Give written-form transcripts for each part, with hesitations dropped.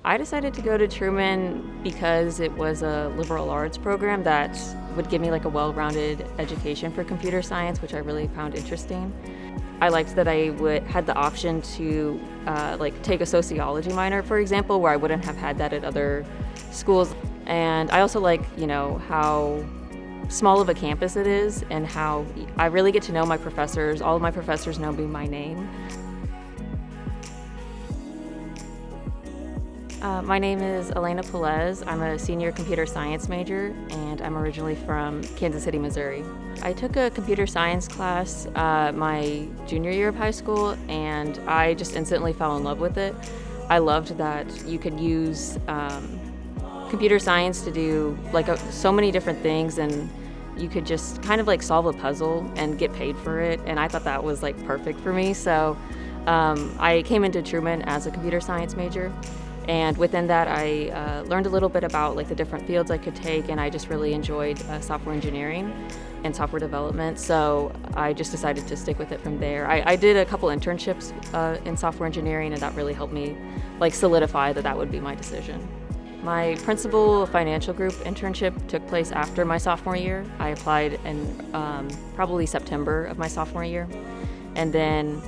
I decided to go to Truman because it was a liberal arts program that would give me like a well-rounded education for computer science, which I really found interesting. I liked that had the option to take a sociology minor, for example, where I wouldn't have had that at other schools. And I also like, how small of a campus it is and how I really get to know my professors. All of my professors know me by name. My name is Elena Pelaez. I'm a senior computer science major, and I'm originally from Kansas City, Missouri. I took a computer science class my junior year of high school, and I just instantly fell in love with it. I loved that you could use computer science to do so many different things, and you could just kind of solve a puzzle and get paid for it, and I thought that was perfect for me. So I came into Truman as a computer science major. And within that, I learned a little bit about the different fields I could take, and I just really enjoyed software engineering and software development. So I just decided to stick with it from there. I did a couple internships in software engineering, and that really helped me solidify that would be my decision. My principal financial group internship took place after my sophomore year. I applied in probably September of my sophomore year, and then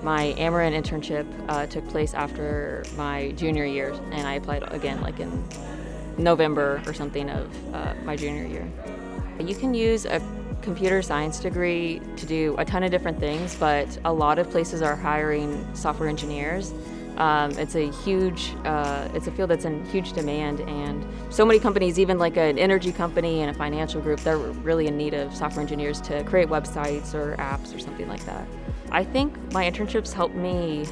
my Amarin internship took place after my junior year, and I applied again in November or something of my junior year. You can use a computer science degree to do a ton of different things, but a lot of places are hiring software engineers. It's a field that's in huge demand, and so many companies, even an energy company and a financial group, they're really in need of software engineers to create websites or apps or something like that. I think my internships helped me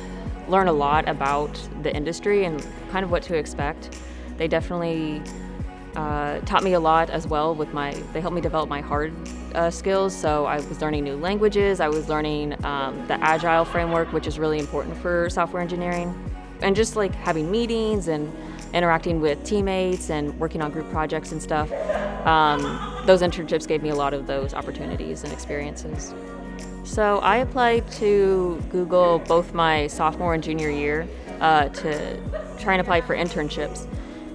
learn a lot about the industry and kind of what to expect. They definitely taught me a lot as well they helped me develop my hard skills. So I was learning new languages, I was learning the Agile framework, which is really important for software engineering. And just having meetings and interacting with teammates and working on group projects and stuff. Those internships gave me a lot of those opportunities and experiences. So I applied to Google both my sophomore and junior year to try and apply for internships.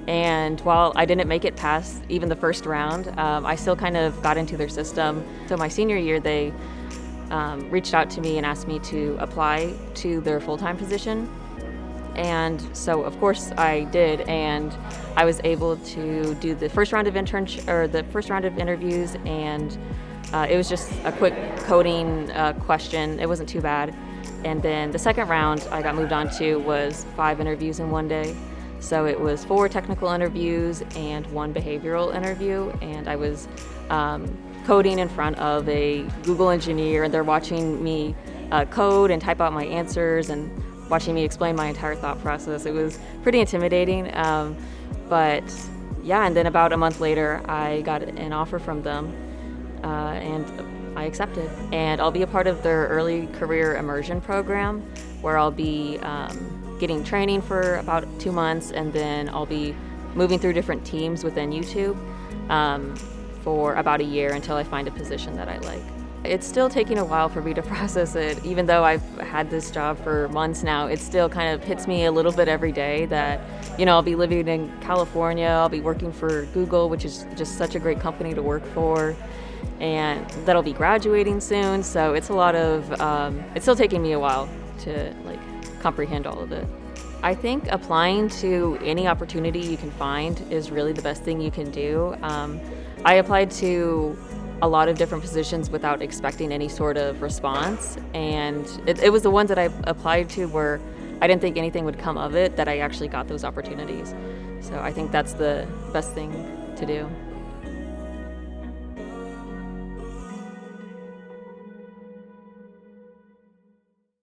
And while I didn't make it past even the first round, I still kind of got into their system. So my senior year, they reached out to me and asked me to apply to their full-time position. And so of course I did, and I was able to do the first round of interviews, and it was just a quick coding question. It wasn't too bad. And then the second round I got moved on to was 5 interviews in one day. So it was 4 technical interviews and 1 behavioral interview. And I was coding in front of a Google engineer, and they're watching me code and type out my answers and watching me explain my entire thought process. It was pretty intimidating. But yeah, and then about a month later, I got an offer from them. And I accepted. And I'll be a part of their early career immersion program, where I'll be getting training for about 2 months, and then I'll be moving through different teams within YouTube for about a year until I find a position that I like. It's still taking a while for me to process it. Even though I've had this job for months now, it still kind of hits me a little bit every day that, I'll be living in California, I'll be working for Google, which is just such a great company to work for, and that I'll be graduating soon. So it's a lot of, it's still taking me a while to comprehend all of it. I think applying to any opportunity you can find is really the best thing you can do. I applied to a lot of different positions without expecting any sort of response, and it was the ones that I applied to where I didn't think anything would come of it that I actually got those opportunities. So I think that's the best thing to do.